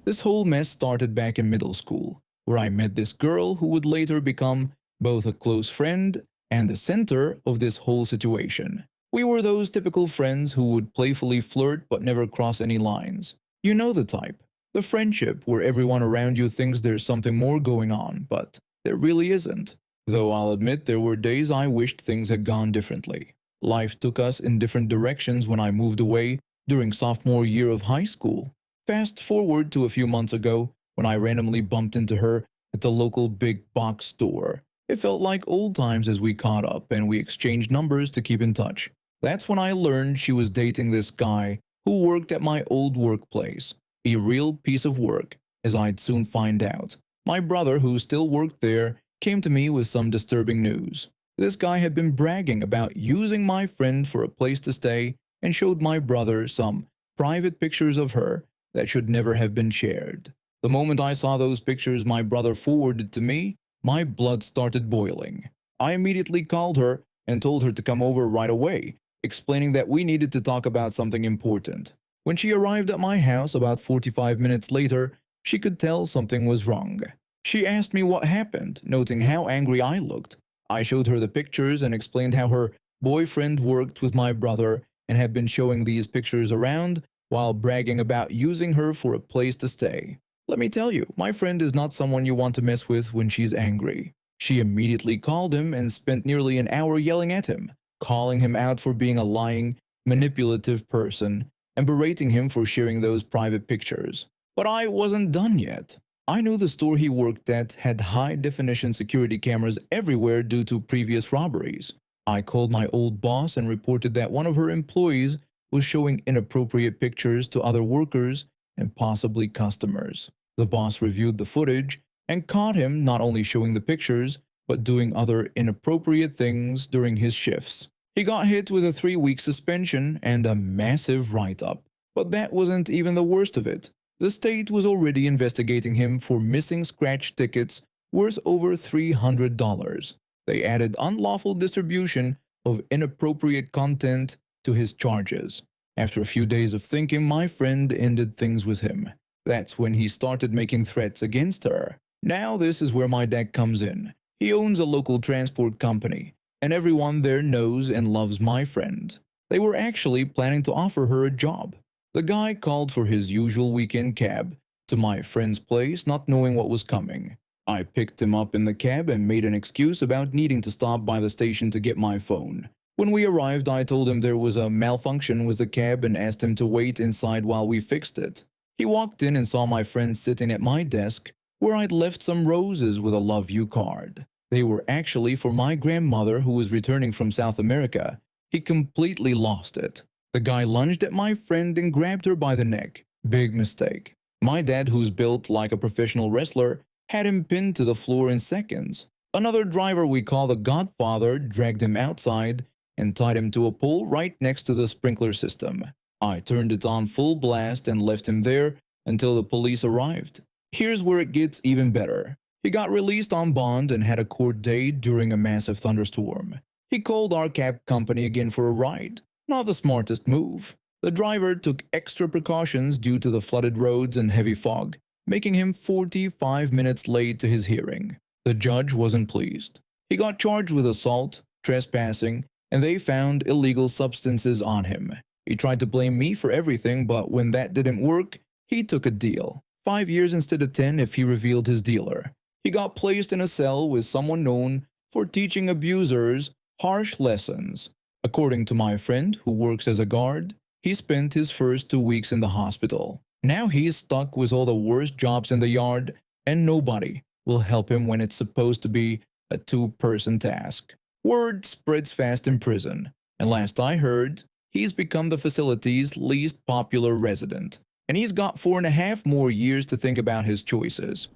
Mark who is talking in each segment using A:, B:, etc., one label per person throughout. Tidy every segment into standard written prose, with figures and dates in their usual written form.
A: This whole mess started back in middle school, where I met this girl who would later become both a close friend and the center of this whole situation. We were those typical friends who would playfully flirt but never cross any lines. You know the type. The friendship where everyone around you thinks there's something more going on, but there really isn't. Though I'll admit there were days I wished things had gone differently. Life took us in different directions when I moved away during sophomore year of high school. Fast forward to a few months ago when I randomly bumped into her at the local big box store. It felt like old times as we caught up and we exchanged numbers to keep in touch. That's when I learned she was dating this guy who worked at my old workplace. A real piece of work, as I'd soon find out. My brother, who still worked there, came to me with some disturbing news. This guy had been bragging about using my friend for a place to stay and showed my brother some private pictures of her that should never have been shared. The moment I saw those pictures my brother forwarded to me, my blood started boiling. I immediately called her and told her to come over right away, explaining that we needed to talk about something important. When she arrived at my house about 45 minutes later, she could tell something was wrong. She asked me what happened, noting how angry I looked. I showed her the pictures and explained how her boyfriend worked with my brother and had been showing these pictures around while bragging about using her for a place to stay. Let me tell you, my friend is not someone you want to mess with when she's angry. She immediately called him and spent nearly an hour yelling at him, calling him out for being a lying, manipulative person, and berating him for sharing those private pictures. But I wasn't done yet. I knew the store he worked at had high-definition security cameras everywhere due to previous robberies. I called my old boss and reported that one of her employees was showing inappropriate pictures to other workers and possibly customers. The boss reviewed the footage and caught him not only showing the pictures, but doing other inappropriate things during his shifts. He got hit with a 3-week suspension and a massive write-up. But that wasn't even the worst of it. The state was already investigating him for missing scratch tickets worth over $300. They added unlawful distribution of inappropriate content to his charges. After a few days of thinking, my friend ended things with him. That's when he started making threats against her. Now this is where my dad comes in. He owns a local transport company, and everyone there knows and loves my friend. They were actually planning to offer her a job. The guy called for his usual weekend cab to my friend's place, not knowing what was coming. I picked him up in the cab and made an excuse about needing to stop by the station to get my phone. When we arrived, I told him there was a malfunction with the cab and asked him to wait inside while we fixed it. He walked in and saw my friend sitting at my desk, where I'd left some roses with a love you card. They were actually for my grandmother who was returning from South America. He completely lost it. The guy lunged at my friend and grabbed her by the neck. Big mistake. My dad, who's built like a professional wrestler, had him pinned to the floor in seconds. Another driver we call the Godfather dragged him outside and tied him to a pole right next to the sprinkler system. I turned it on full blast and left him there until the police arrived. Here's where it gets even better. He got released on bond and had a court date during a massive thunderstorm. He called our cab company again for a ride. Not the smartest move. The driver took extra precautions due to the flooded roads and heavy fog, making him 45 minutes late to his hearing. The judge wasn't pleased. He got charged with assault, trespassing, and they found illegal substances on him. He tried to blame me for everything, but when that didn't work, he took a deal. 5 years instead of 10 if he revealed his dealer. He got placed in a cell with someone known for teaching abusers harsh lessons. According to my friend, who works as a guard, he spent his first 2 weeks in the hospital. Now he's stuck with all the worst jobs in the yard, and nobody will help him when it's supposed to be a two-person task. Word spreads fast in prison, and last I heard, he's become the facility's least popular resident, and he's got 4.5 more years to think about his choices.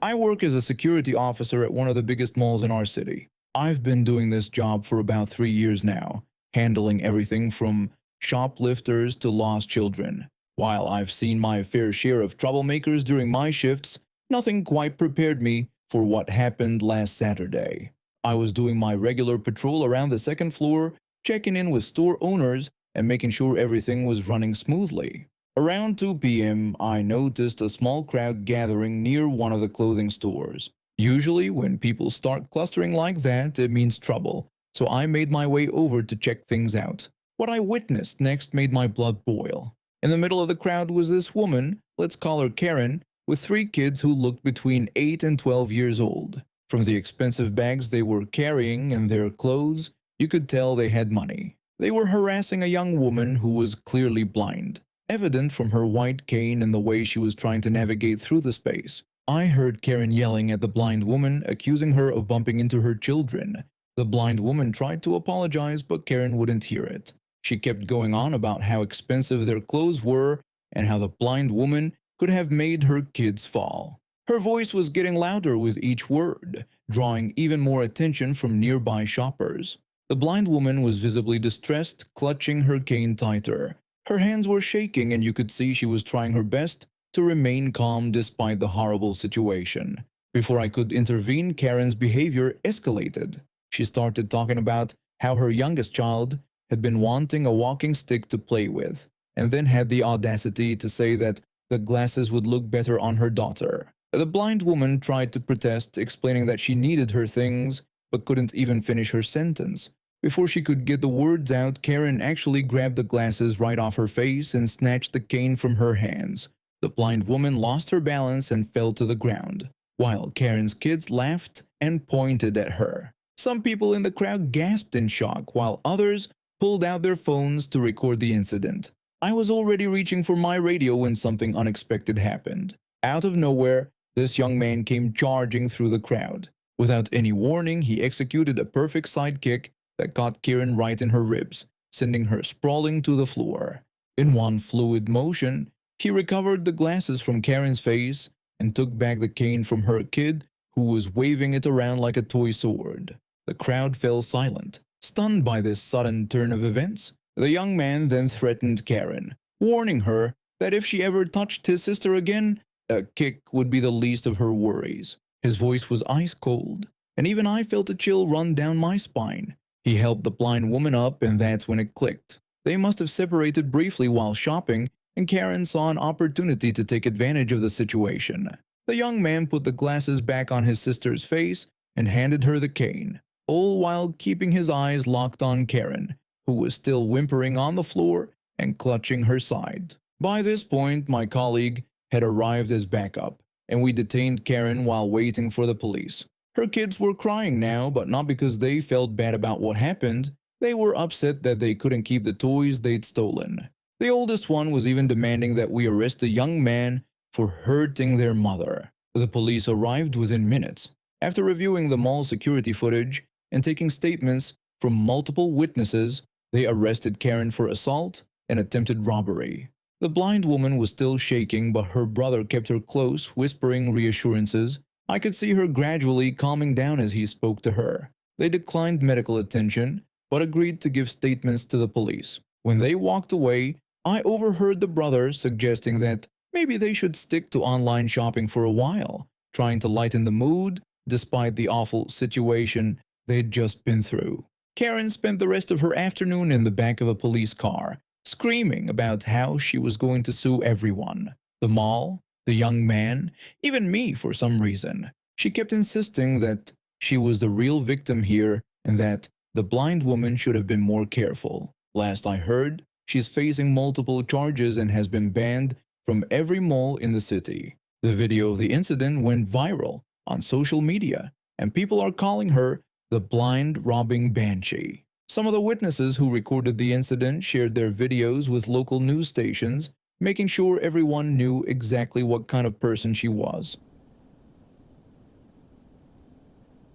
A: I work as a security officer at one of the biggest malls in our city. I've been doing this job for about 3 years now, handling everything from shoplifters to lost children. While I've seen my fair share of troublemakers during my shifts, nothing quite prepared me for what happened last Saturday. I was doing my regular patrol around the second floor, checking in with store owners and making sure everything was running smoothly. Around 2 p.m., I noticed a small crowd gathering near one of the clothing stores. Usually, when people start clustering like that, it means trouble, so I made my way over to check things out. What I witnessed next made my blood boil. In the middle of the crowd was this woman, let's call her Karen, with 3 kids who looked between 8 and 12 years old. From the expensive bags they were carrying and their clothes, you could tell they had money. They were harassing a young woman who was clearly blind, evident from her white cane and the way she was trying to navigate through the space. I heard Karen yelling at the blind woman, accusing her of bumping into her children. The blind woman tried to apologize, but Karen wouldn't hear it. She kept going on about how expensive their clothes were and how the blind woman could have made her kids fall. Her voice was getting louder with each word, drawing even more attention from nearby shoppers. The blind woman was visibly distressed, clutching her cane tighter. Her hands were shaking and you could see she was trying her best to remain calm despite the horrible situation. Before I could intervene, Karen's behavior escalated. She started talking about how her youngest child had been wanting a walking stick to play with, and then had the audacity to say that the glasses would look better on her daughter. The blind woman tried to protest, explaining that she needed her things but couldn't even finish her sentence. Before she could get the words out, Karen actually grabbed the glasses right off her face and snatched the cane from her hands. The blind woman lost her balance and fell to the ground, while Karen's kids laughed and pointed at her. Some people in the crowd gasped in shock, while others pulled out their phones to record the incident. I was already reaching for my radio when something unexpected happened. Out of nowhere, this young man came charging through the crowd. Without any warning, he executed a perfect sidekick that caught Karen right in her ribs, sending her sprawling to the floor. In one fluid motion, he recovered the glasses from Karen's face and took back the cane from her kid, who was waving it around like a toy sword. The crowd fell silent, stunned by this sudden turn of events. The young man then threatened Karen, warning her that if she ever touched his sister again, a kick would be the least of her worries. His voice was ice cold, and even I felt a chill run down my spine. He helped the blind woman up, and that's when it clicked. They must have separated briefly while shopping, and Karen saw an opportunity to take advantage of the situation. The young man put the glasses back on his sister's face and handed her the cane, all while keeping his eyes locked on Karen, who was still whimpering on the floor and clutching her side. By this point, my colleague had arrived as backup, and we detained Karen while waiting for the police. Her kids were crying now, but not because they felt bad about what happened. They were upset that they couldn't keep the toys they'd stolen. The oldest one was even demanding that we arrest the young man for hurting their mother. The police arrived within minutes. After reviewing the mall security footage and taking statements from multiple witnesses, they arrested Karen for assault and attempted robbery. The blind woman was still shaking, but her brother kept her close, whispering reassurances. I could see her gradually calming down as he spoke to her. They declined medical attention, but agreed to give statements to the police. When they walked away, I overheard the brother suggesting that maybe they should stick to online shopping for a while, trying to lighten the mood despite the awful situation they'd just been through. Karen spent the rest of her afternoon in the back of a police car, screaming about how she was going to sue everyone. The mall, the young man, even me for some reason. She kept insisting that she was the real victim here and that the blind woman should have been more careful. Last I heard, she's facing multiple charges and has been banned from every mall in the city. The video of the incident went viral on social media, and people are calling her the blind robbing banshee. Some of the witnesses who recorded the incident shared their videos with local news stations, making sure everyone knew exactly what kind of person she was.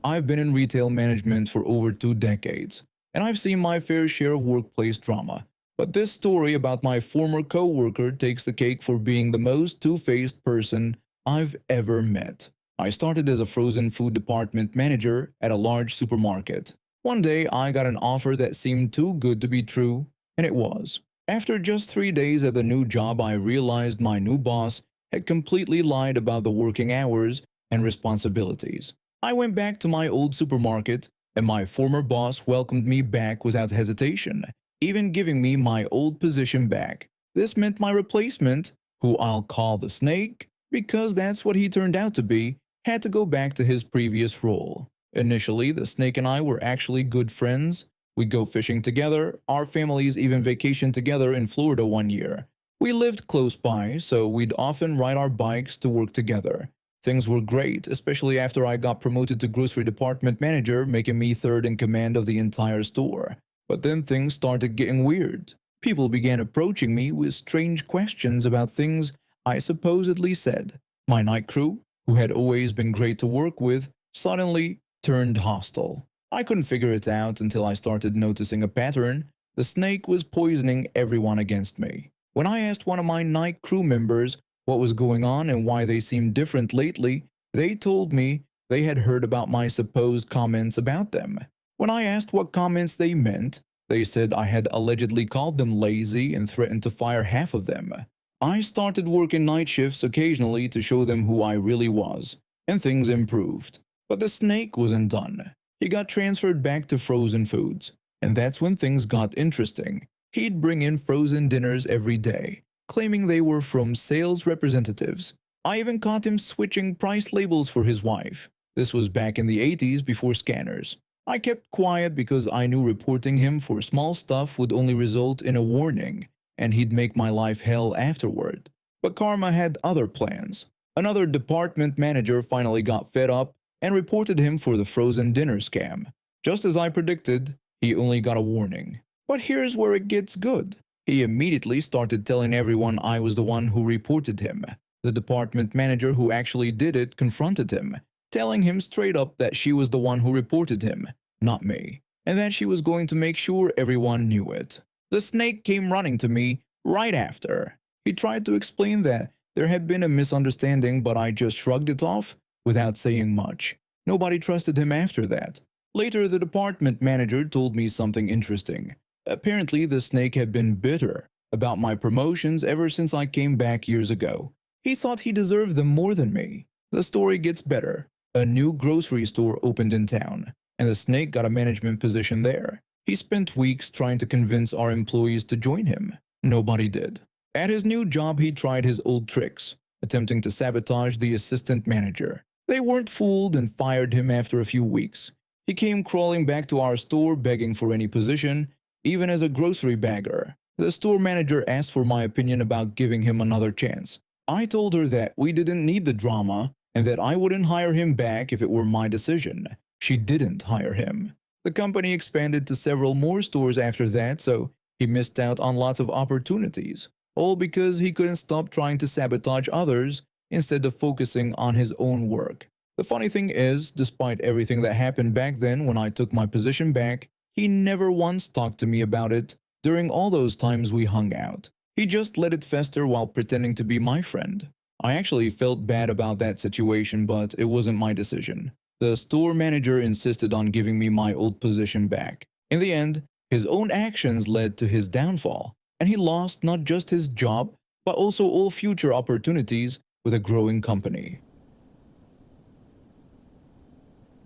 A: I've been in retail management for over 2 decades, and I've seen my fair share of workplace drama. But this story about my former co-worker takes the cake for being the most two-faced person I've ever met. I started as a frozen food department manager at a large supermarket. One day, I got an offer that seemed too good to be true, and it was. After just 3 days at the new job, I realized my new boss had completely lied about the working hours and responsibilities. I went back to my old supermarket, and my former boss welcomed me back without hesitation, even giving me my old position back. This meant my replacement, who I'll call the snake, because that's what he turned out to be, had to go back to his previous role. Initially, the snake and I were actually good friends. We'd go fishing together, our families even vacationed together in Florida one year. We lived close by, so we'd often ride our bikes to work together. Things were great, especially after I got promoted to grocery department manager, making me third in command of the entire store. But then things started getting weird. People began approaching me with strange questions about things I supposedly said. My night crew, who had always been great to work with, suddenly turned hostile. I couldn't figure it out until I started noticing a pattern. The snake was poisoning everyone against me. When I asked one of my night crew members what was going on and why they seemed different lately, they told me they had heard about my supposed comments about them. When I asked what comments they meant, they said I had allegedly called them lazy and threatened to fire half of them. I started working night shifts occasionally to show them who I really was, and things improved. But the snake wasn't done. He got transferred back to frozen foods, and that's when things got interesting. He'd bring in frozen dinners every day, claiming they were from sales representatives. I even caught him switching price labels for his wife. This was back in the 80s before scanners. I kept quiet because I knew reporting him for small stuff would only result in a warning, and he'd make my life hell afterward. But karma had other plans. Another department manager finally got fed up and reported him for the frozen dinner scam. Just as I predicted, he only got a warning. But here's where it gets good. He immediately started telling everyone I was the one who reported him. The department manager who actually did it confronted him, telling him straight up that she was the one who reported him, not me, and that she was going to make sure everyone knew it. The snake came running to me right after. He tried to explain that there had been a misunderstanding, but I just shrugged it off without saying much. Nobody trusted him after that. Later, the department manager told me something interesting. Apparently, the snake had been bitter about my promotions ever since I came back years ago. He thought he deserved them more than me. The story gets better. A new grocery store opened in town, and the snake got a management position there. He spent weeks trying to convince our employees to join him. Nobody did. At his new job, he tried his old tricks, attempting to sabotage the assistant manager. They weren't fooled and fired him after a few weeks. He came crawling back to our store begging for any position, even as a grocery bagger. The store manager asked for my opinion about giving him another chance. I told her that we didn't need the drama and that I wouldn't hire him back if it were my decision. She didn't hire him. The company expanded to several more stores after that, so he missed out on lots of opportunities, all because he couldn't stop trying to sabotage others instead of focusing on his own work. The funny thing is, despite everything that happened back then when I took my position back, he never once talked to me about it during all those times we hung out. He just let it fester while pretending to be my friend. I actually felt bad about that situation, but it wasn't my decision. The store manager insisted on giving me my old position back. In the end, his own actions led to his downfall, and he lost not just his job, but also all future opportunities with a growing company.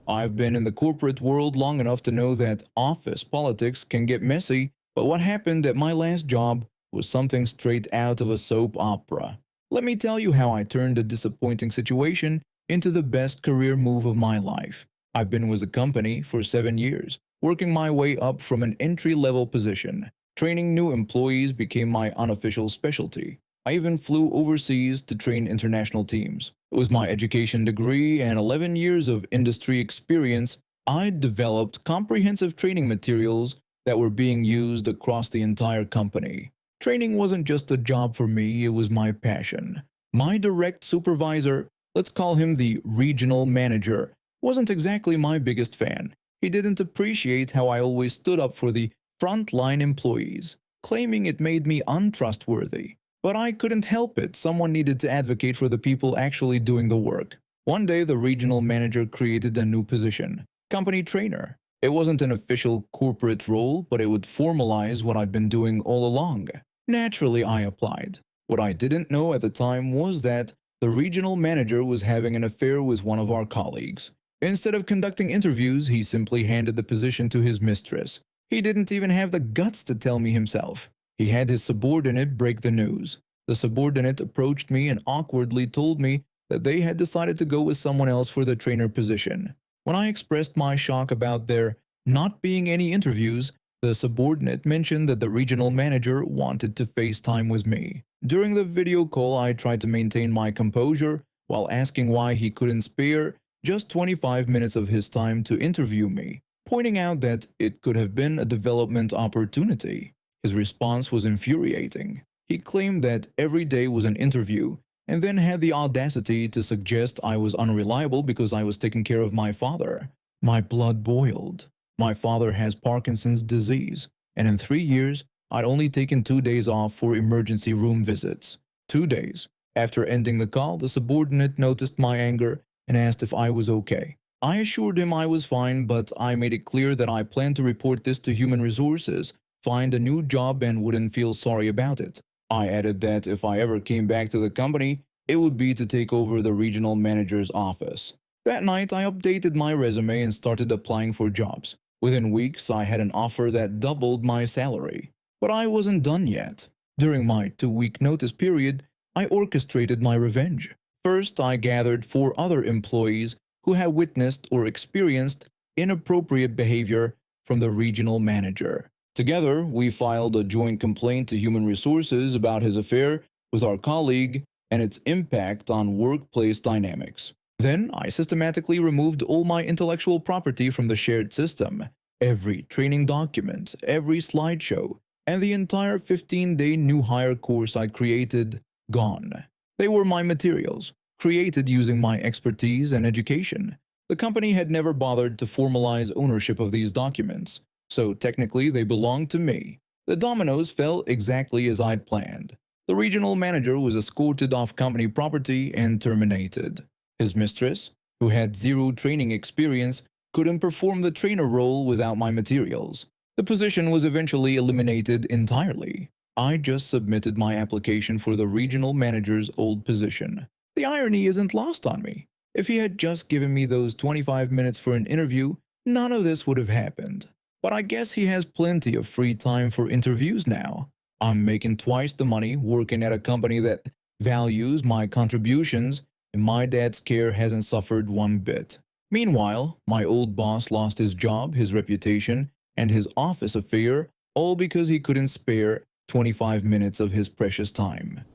A: I've been in the corporate world long enough to know that office politics can get messy, but what happened at my last job was something straight out of a soap opera. Let me tell you how I turned a disappointing situation into the best career move of my life. I've been with the company for 7 years, working my way up from an entry-level position. Training new employees became my unofficial specialty. I even flew overseas to train international teams. With my education degree and 11 years of industry experience, I developed comprehensive training materials that were being used across the entire company. Training wasn't just a job for me, it was my passion. My direct supervisor, let's call him the regional manager, wasn't exactly my biggest fan. He didn't appreciate how I always stood up for the frontline employees, claiming it made me untrustworthy. But I couldn't help it, someone needed to advocate for the people actually doing the work. One day the regional manager created a new position, company trainer. It wasn't an official corporate role, but it would formalize what I'd been doing all along. Naturally, I applied. What I didn't know at the time was that the regional manager was having an affair with one of our colleagues. Instead of conducting interviews, he simply handed the position to his mistress. He didn't even have the guts to tell me himself. He had his subordinate break the news. The subordinate approached me and awkwardly told me that they had decided to go with someone else for the trainer position. When I expressed my shock about there not being any interviews, the subordinate mentioned that the regional manager wanted to FaceTime with me. During the video call, I tried to maintain my composure while asking why he couldn't spare just 25 minutes of his time to interview me, pointing out that it could have been a development opportunity. His response was infuriating. He claimed that every day was an interview and then had the audacity to suggest I was unreliable because I was taking care of my father. My blood boiled. My father has Parkinson's disease, and in 3 years, I'd only taken 2 days off for emergency room visits. 2 days. After ending the call, the subordinate noticed my anger and asked if I was okay. I assured him I was fine, but I made it clear that I planned to report this to Human Resources, find a new job, and wouldn't feel sorry about it. I added that if I ever came back to the company, it would be to take over the regional manager's office. That night, I updated my resume and started applying for jobs. Within weeks, I had an offer that doubled my salary. But I wasn't done yet. During my 2-week notice period, I orchestrated my revenge. First, I gathered 4 other employees who had witnessed or experienced inappropriate behavior from the regional manager. Together, we filed a joint complaint to Human Resources about his affair with our colleague and its impact on workplace dynamics. Then, I systematically removed all my intellectual property from the shared system. Every training document, every slideshow, and the entire 15-day new hire course I created, gone. They were my materials, created using my expertise and education. The company had never bothered to formalize ownership of these documents, so technically they belonged to me. The dominoes fell exactly as I'd planned. The regional manager was escorted off company property and terminated. His mistress, who had 0 training experience, couldn't perform the trainer role without my materials. The position was eventually eliminated entirely. I just submitted my application for the regional manager's old position. The irony isn't lost on me. If he had just given me those 25 minutes for an interview, none of this would have happened. But I guess he has plenty of free time for interviews now. I'm making twice the money working at a company that values my contributions, and my dad's care hasn't suffered one bit. Meanwhile, my old boss lost his job, his reputation, and his office affair, all because he couldn't spare 25 minutes of his precious time.